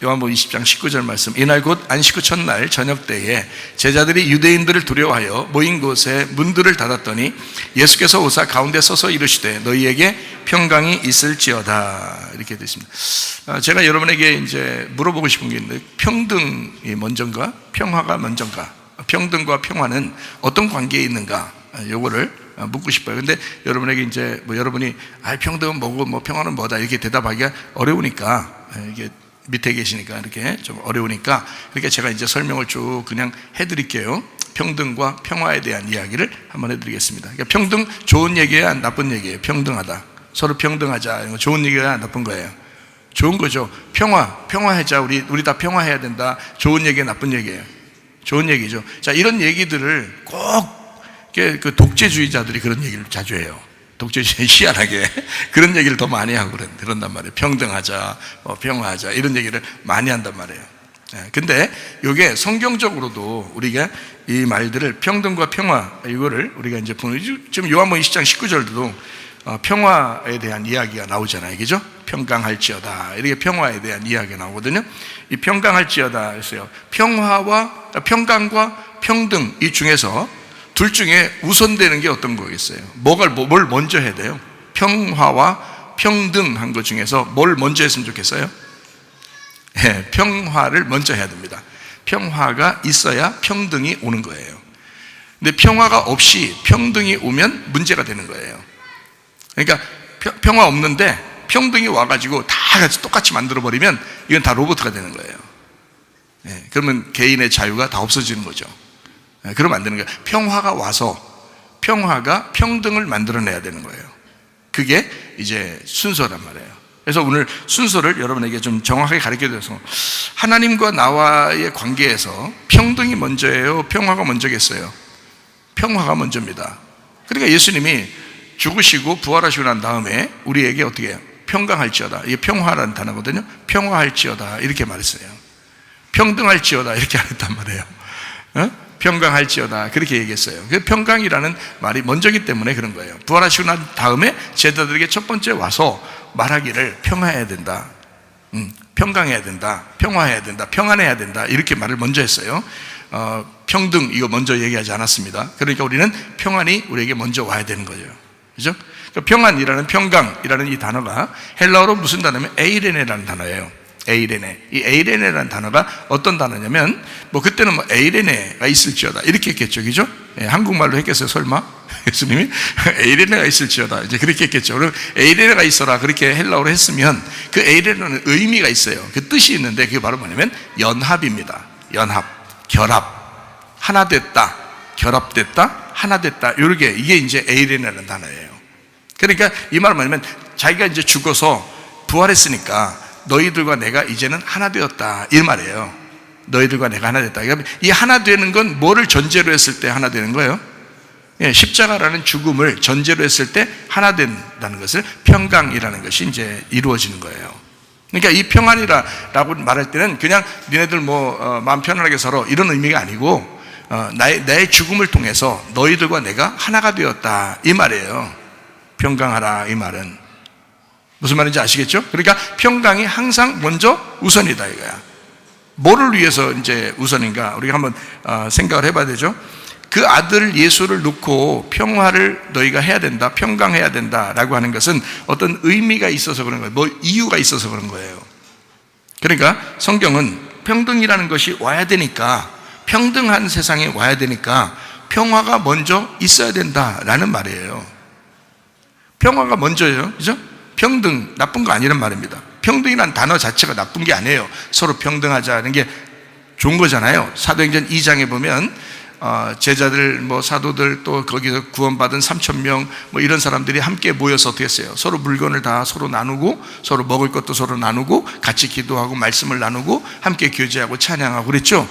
요한복음 20장 19절 말씀. 이날 곧 안식 후 첫날 저녁 때에 제자들이 유대인들을 두려워하여 모인 곳에 문들을 닫았더니 예수께서 오사 가운데 서서 이르시되 너희에게 평강이 있을지어다. 이렇게 되십니다. 제가 여러분에게 이제 물어보고 싶은 게 있는데, 평등이 먼저인가 평화가 먼저인가, 평등과 평화는 어떤 관계에 있는가, 요거를 묻고 싶어요. 근데 여러분에게 이제 여러분이 평등은 뭐고 평화는 뭐다 이렇게 대답하기가 어려우니까, 이게 밑에 계시니까 이렇게 좀 어려우니까, 그러니까 제가 이제 설명을 쭉 그냥 해드릴게요. 평등과 평화에 대한 이야기를 한번 해드리겠습니다. 그러니까 평등 좋은 얘기야 나쁜 얘기예요? 평등하다, 서로 평등하자, 좋은 얘기야 나쁜 거예요? 좋은 거죠. 평화하자, 우리 다 평화해야 된다. 좋은 얘기야 나쁜 얘기예요? 좋은 얘기죠. 자, 이런 얘기들을 꼭 그 독재주의자들이 그런 얘기를 자주 해요. 독재주의 희한하게 그런 얘기를 더 많이 하고 그런단 말이에요. 평등하자, 평화하자, 이런 얘기를 많이 한단 말이에요. 근데 이게 성경적으로도 우리가 이 말들을 평등과 평화, 이거를 우리가 이제 지금 요한복음 20장 19절도 평화에 대한 이야기가 나오잖아요. 그죠? 평강할지어다, 이렇게 평화에 대한 이야기가 나오거든요. 이 평강할지어다 했어요. 평강과 평등, 이 중에서 둘 중에 우선되는 게 어떤 거겠어요? 뭘 먼저 해야 돼요? 평화와 평등한 것 중에서 뭘 먼저 했으면 좋겠어요? 네, 평화를 먼저 해야 됩니다. 평화가 있어야 평등이 오는 거예요. 근데 평화가 없이 평등이 오면 문제가 되는 거예요. 그러니까 평화 없는데 평등이 와가지고 다 같이 똑같이 만들어버리면 이건 다 로봇가 되는 거예요. 네, 그러면 개인의 자유가 다 없어지는 거죠. 그러면 안 되는 거예요. 평화가 와서 평화가 평등을 만들어내야 되는 거예요. 그게 이제 순서란 말이에요. 그래서 오늘 순서를 여러분에게 좀 정확하게 가르쳐드려서, 하나님과 나와의 관계에서 평등이 먼저예요, 평화가 먼저겠어요? 평화가 먼저입니다. 그러니까 예수님이 죽으시고 부활하시고 난 다음에 우리에게 어떻게 해요? 평강할지어다, 이게 평화라는 단어거든요. 평화할지어다 이렇게 말했어요. 평등할지어다 이렇게 안 했단 말이에요. 평강할지어다 그렇게 얘기했어요. 그 평강이라는 말이 먼저기 때문에 그런 거예요. 부활하시고 난 다음에 제자들에게 첫 번째 와서 말하기를 평화해야 된다, 평강해야 된다, 평화해야 된다, 평안해야 된다, 이렇게 말을 먼저 했어요. 평등 이거 먼저 얘기하지 않았습니다. 그러니까 우리는 평안이 우리에게 먼저 와야 되는 거죠. 그죠? 그러니까 평안이라는, 평강이라는 이 단어가 헬라어로 무슨 단어냐면 에이레네라는 단어예요. 에이레네. 이 에이레네라는 단어가 어떤 단어냐면, 그때는 에이레네가 있을지어다 이렇게 했겠죠. 그죠? 한국말로 했겠어요, 설마? 예수님이 에이레네가 있을지어다 이제 그렇게 했겠죠. 그럼 에이레네가 있어라 그렇게 헬라어로 했으면, 그 에이레네는 의미가 있어요. 그 뜻이 있는데, 그게 바로 뭐냐면 연합입니다. 연합, 결합, 하나 됐다, 결합됐다, 하나 됐다, 이게 이제 에이레네라는 단어예요. 그러니까 이 말은 뭐냐면, 자기가 이제 죽어서 부활했으니까 너희들과 내가 이제는 하나 되었다, 이 말이에요. 너희들과 내가 하나 됐다. 그러니까 이 하나 되는 건 뭐를 전제로 했을 때 하나 되는 거예요? 십자가라는 죽음을 전제로 했을 때 하나 된다는 것을 평강이라는 것이 이제 이루어지는 거예요. 그러니까 이 평안이라고 말할 때는 그냥 니네들 마음 편안하게 살아 이런 의미가 아니고, 나의 죽음을 통해서 너희들과 내가 하나가 되었다, 이 말이에요. 평강하라, 이 말은 무슨 말인지 아시겠죠? 그러니까 평강이 항상 먼저 우선이다, 이거야. 뭐를 위해서 이제 우선인가? 우리가 한번 생각을 해봐야 되죠. 그 아들 예수를 놓고 평화를 너희가 해야 된다, 평강해야 된다라고 하는 것은 어떤 의미가 있어서 그런 거예요. 이유가 있어서 그런 거예요. 그러니까 성경은 평등이라는 것이 와야 되니까, 평등한 세상에 와야 되니까 평화가 먼저 있어야 된다라는 말이에요. 평화가 먼저예요, 그죠? 평등 나쁜 거 아니란 말입니다. 평등이라는 단어 자체가 나쁜 게 아니에요. 서로 평등하자는 게 좋은 거잖아요. 사도행전 2장에 보면 제자들, 사도들, 또 거기서 구원받은 3,000명 이런 사람들이 함께 모여서 어떻게 했어요? 서로 물건을 다 서로 나누고, 서로 먹을 것도 서로 나누고, 같이 기도하고 말씀을 나누고 함께 교제하고 찬양하고 그랬죠.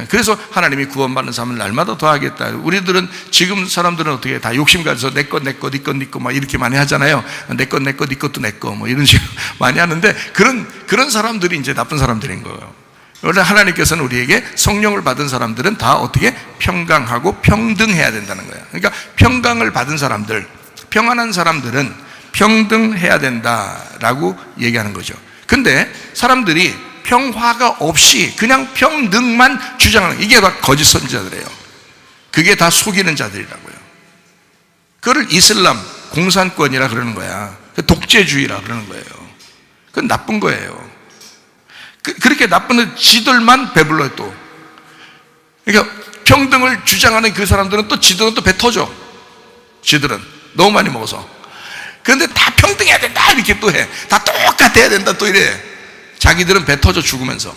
그래서 하나님이 구원받는 사람을 날마다 더하겠다. 우리들은 지금 사람들은 어떻게 다 욕심 가져서 내 것, 네 것 이렇게 많이 하잖아요. 내 것, 네 것도 내 거 이런 식으로 많이 하는데, 그런 사람들이 이제 나쁜 사람들인 거예요. 원래 하나님께서는 우리에게 성령을 받은 사람들은 다 어떻게 평강하고 평등해야 된다는 거예요. 그러니까 평강을 받은 사람들, 평안한 사람들은 평등해야 된다라고 얘기하는 거죠. 근데 사람들이 평화가 없이 그냥 평등만 주장하는, 이게 다 거짓 선지자들이에요. 그게 다 속이는 자들이라고요. 그걸 이슬람 공산권이라 그러는 거야. 독재주의라 그러는 거예요. 그건 나쁜 거예요. 그렇게 나쁜 지들만 배불러요. 또 그러니까 평등을 주장하는 그 사람들은 또 지들은 또 배 터져. 지들은 너무 많이 먹어서. 그런데 다 평등해야 된다 이렇게 또 해. 다 똑같아야 된다 또 이래. 자기들은 배 터져 죽으면서.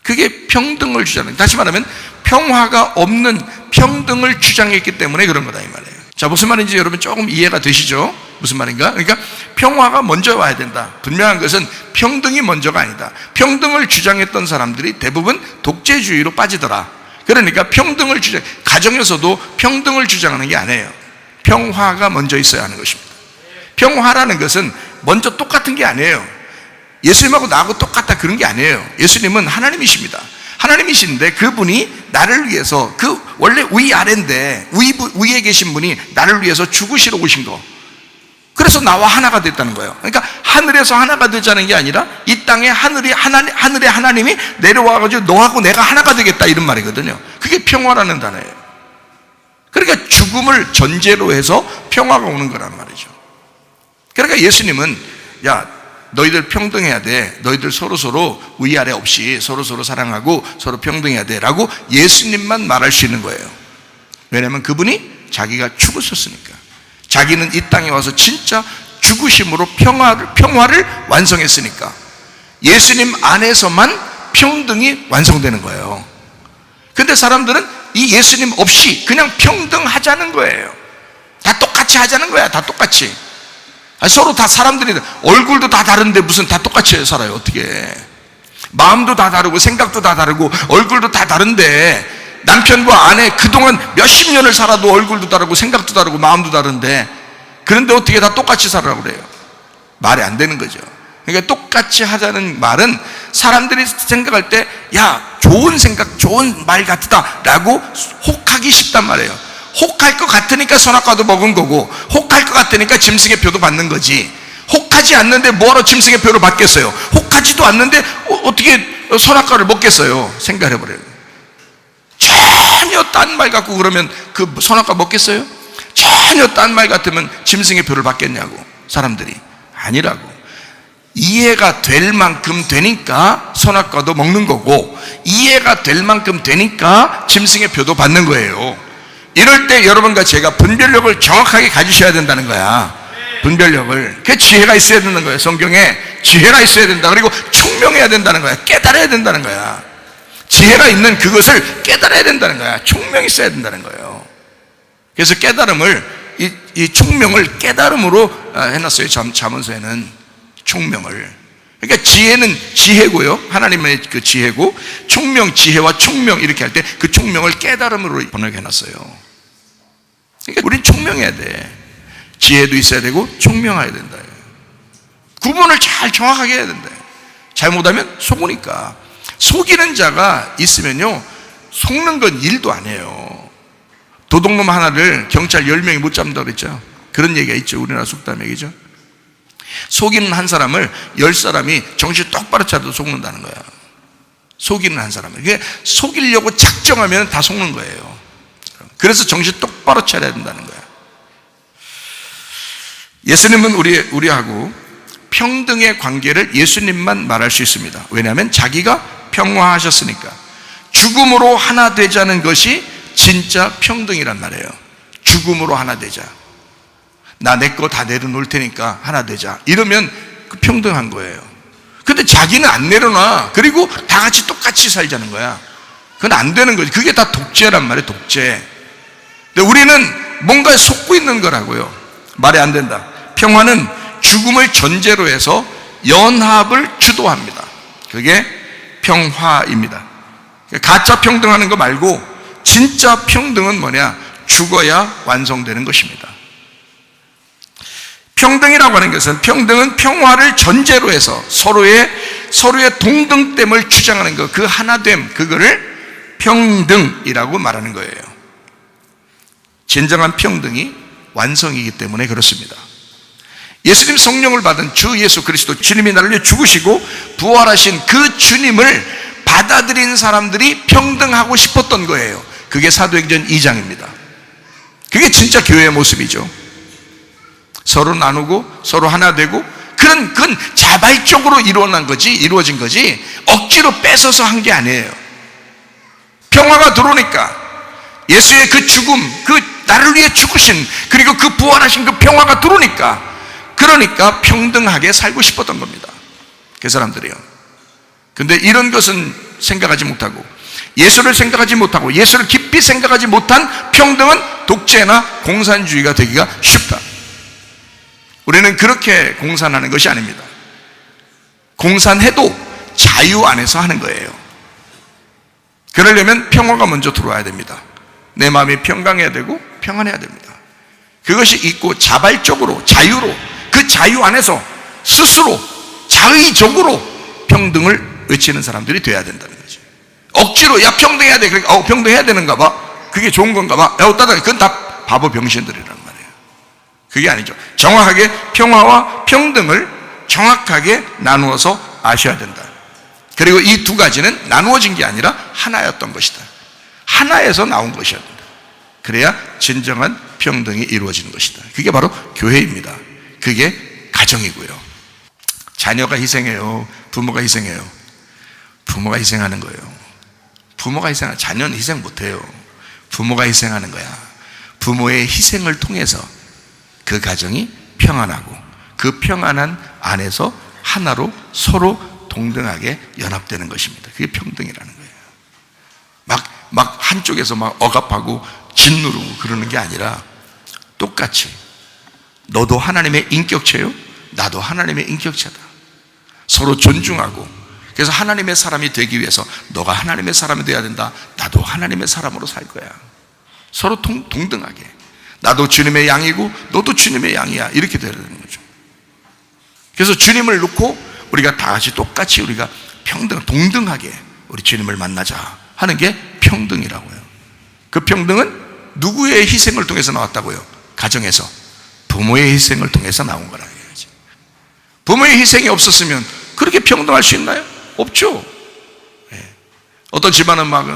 그게 평등을 주장하는, 다시 말하면 평화가 없는 평등을 주장했기 때문에 그런 거다 이 말이에요. 자, 무슨 말인지 여러분 조금 이해가 되시죠? 무슨 말인가? 그러니까 평화가 먼저 와야 된다. 분명한 것은 평등이 먼저가 아니다. 평등을 주장했던 사람들이 대부분 독재주의로 빠지더라. 그러니까 평등을 주장, 가정에서도 평등을 주장하는 게 아니에요. 평화가 먼저 있어야 하는 것입니다. 평화라는 것은 먼저 똑같은 게 아니에요. 예수님하고 나하고 똑같다 그런 게 아니에요. 예수님은 하나님이십니다. 하나님이신데 그분이 나를 위해서, 그 원래 위아래인데 위에 계신 분이 나를 위해서 죽으시러 오신 거. 그래서 나와 하나가 됐다는 거예요. 그러니까 하늘에서 하나가 되자는 게 아니라 이 땅에 하늘의 하나님이 내려와가지고 너하고 내가 하나가 되겠다 이런 말이거든요. 그게 평화라는 단어예요. 그러니까 죽음을 전제로 해서 평화가 오는 거란 말이죠. 그러니까 예수님은 야, 너희들 평등해야 돼. 너희들 서로서로 위아래 없이 서로서로 사랑하고 서로 평등해야 돼 라고 예수님만 말할 수 있는 거예요. 왜냐하면 그분이 자기가 죽으셨으니까. 자기는 이 땅에 와서 진짜 죽으심으로 평화를 완성했으니까. 예수님 안에서만 평등이 완성되는 거예요. 근데 사람들은 이 예수님 없이 그냥 평등하자는 거예요. 다 똑같이 하자는 거야. 다 똑같이. 서로 다 사람들이 얼굴도 다 다른데 무슨 다 똑같이 살아요. 어떻게. 마음도 다 다르고 생각도 다 다르고 얼굴도 다 다른데, 남편과 아내 그동안 몇십 년을 살아도 얼굴도 다르고 생각도 다르고 마음도 다른데, 그런데 어떻게 다 똑같이 살으라고 그래요? 말이 안 되는 거죠. 그러니까 똑같이 하자는 말은 사람들이 생각할 때 야, 좋은 생각, 좋은 말 같다 라고 혹하기 쉽단 말이에요. 혹할 것 같으니까 선악과도 먹은 거고, 혹할 것 같으니까 짐승의 표도 받는 거지. 혹하지 않는데 뭐하러 짐승의 표를 받겠어요? 혹하지도 않는데 어떻게 선악과를 먹겠어요? 생각해버려요. 전혀 딴 말 같고 그러면 그 선악과 먹겠어요? 전혀 딴 말 같으면 짐승의 표를 받겠냐고. 사람들이 아니라고. 이해가 될 만큼 되니까 선악과도 먹는 거고, 이해가 될 만큼 되니까 짐승의 표도 받는 거예요. 이럴 때 여러분과 제가 분별력을 정확하게 가지셔야 된다는 거야. 분별력을. 그 지혜가 있어야 되는 거예요. 성경에 지혜가 있어야 된다. 그리고 총명해야 된다는 거야. 깨달아야 된다는 거야. 지혜가 있는 그것을 깨달아야 된다는 거야. 총명이 있어야 된다는 거예요. 그래서 깨달음을, 이 총명을 깨달음으로 해놨어요. 잠언서에는 총명을. 그러니까 지혜는 지혜고요. 하나님의 그 지혜고, 총명, 지혜와 총명 이렇게 할 때 그 총명을 깨달음으로 번역해놨어요. 그러니까 우린 총명해야 돼. 지혜도 있어야 되고 총명해야 된다. 구분을 잘 정확하게 해야 된다. 잘못하면 속으니까. 속이는 자가 있으면요, 속는 건 일도 아니에요. 도둑놈 하나를 경찰 10명이 못 잡는다고 그랬죠. 그런 얘기가 있죠. 우리나라 속담 얘기죠. 속이는 한 사람을 10사람이 정신 똑바로 차려도 속는다는 거야. 속이는 한 사람을. 그게 속이려고 작정하면 다 속는 거예요. 그래서 정신 똑바로 차려야 된다는 거야. 예수님은 우리하고 평등의 관계를 예수님만 말할 수 있습니다. 왜냐하면 자기가 평화하셨으니까. 죽음으로 하나 되자는 것이 진짜 평등이란 말이에요. 죽음으로 하나 되자. 나 내 거 다 내려놓을 테니까 하나 되자. 이러면 그 평등한 거예요. 근데 자기는 안 내려놔. 그리고 다 같이 똑같이 살자는 거야. 그건 안 되는 거지. 그게 다 독재란 말이에요. 독재. 근데 우리는 뭔가에 속고 있는 거라고요. 말이 안 된다. 평화는 죽음을 전제로 해서 연합을 주도합니다. 그게 평화입니다. 가짜 평등하는 거 말고 진짜 평등은 뭐냐? 죽어야 완성되는 것입니다. 평등이라고 하는 것은, 평등은 평화를 전제로 해서 서로의 동등됨을 주장하는 것, 그 하나됨, 그거를 평등이라고 말하는 거예요. 진정한 평등이 완성이기 때문에 그렇습니다. 예수님 성령을 받은 주 예수 그리스도 주님이 나를 위해 죽으시고 부활하신 그 주님을 받아들인 사람들이 평등하고 싶었던 거예요. 그게 사도행전 2장입니다. 그게 진짜 교회의 모습이죠. 서로 나누고 서로 하나 되고 그건 자발적으로 이루어진 거지 억지로 뺏어서 한 게 아니에요. 평화가 들어오니까 예수의 그 죽음, 그 나를 위해 죽으신 그리고 그 부활하신 그 평화가 들어오니까 그러니까 평등하게 살고 싶었던 겁니다. 그 사람들이요. 근데 이런 것은 생각하지 못하고 예수를 생각하지 못하고 예수를 깊이 생각하지 못한 평등은 독재나 공산주의가 되기가 쉽다. 우리는 그렇게 공산하는 것이 아닙니다. 공산해도 자유 안에서 하는 거예요. 그러려면 평화가 먼저 들어와야 됩니다. 내 마음이 평강해야 되고 평안해야 됩니다. 그것이 있고 자발적으로 자유로 그 자유 안에서 스스로 자의적으로 평등을 외치는 사람들이 돼야 된다는 거죠. 억지로 야 평등해야 돼. 그러니까 평등해야 되는가 봐. 그게 좋은 건가 봐. 그건 다 바보 병신들이란 말이에요. 그게 아니죠. 정확하게 평화와 평등을 정확하게 나누어서 아셔야 된다. 그리고 이 두 가지는 나누어진 게 아니라 하나였던 것이다. 하나에서 나온 것이었다. 그래야 진정한 평등이 이루어지는 것이다. 그게 바로 교회입니다. 그게 가정이고요. 자녀가 희생해요. 부모가 희생해요. 부모가 희생하는 거예요. 부모가 희생하는, 자녀는 희생 못해요. 부모가 희생하는 거야. 부모의 희생을 통해서 그 가정이 평안하고 그 평안한 안에서 하나로 서로 동등하게 연합되는 것입니다. 그게 평등이라는 거예요. 막 한쪽에서 막 억압하고 짓누르고 그러는 게 아니라 똑같이 너도 하나님의 인격체요, 나도 하나님의 인격체다. 서로 존중하고 그래서 하나님의 사람이 되기 위해서 너가 하나님의 사람이 되어야 된다. 나도 하나님의 사람으로 살 거야. 서로 동등하게. 나도 주님의 양이고 너도 주님의 양이야. 이렇게 되어야 되는 거죠. 그래서 주님을 놓고 우리가 다 같이 똑같이 우리가 동등하게 우리 주님을 만나자 하는 게 평등이라고요. 그 평등은 누구의 희생을 통해서 나왔다고요? 가정에서 부모의 희생을 통해서 나온 거라고 해야지. 부모의 희생이 없었으면 그렇게 평등할 수 있나요? 없죠. 예. 어떤 집안은 막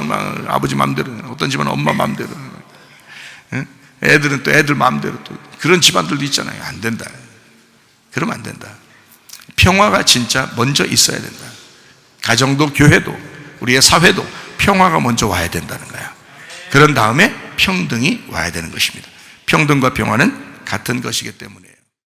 아버지 마음대로, 어떤 집안은 엄마 마음대로, 예? 애들은 또 애들 마음대로 또 그런 집안들도 있잖아요. 안 된다. 그러면 안 된다. 평화가 진짜 먼저 있어야 된다. 가정도 교회도 우리의 사회도 평화가 먼저 와야 된다는 거야. 그런 다음에 평등이 와야 되는 것입니다. 평등과 평화는 같은 것이기 때문에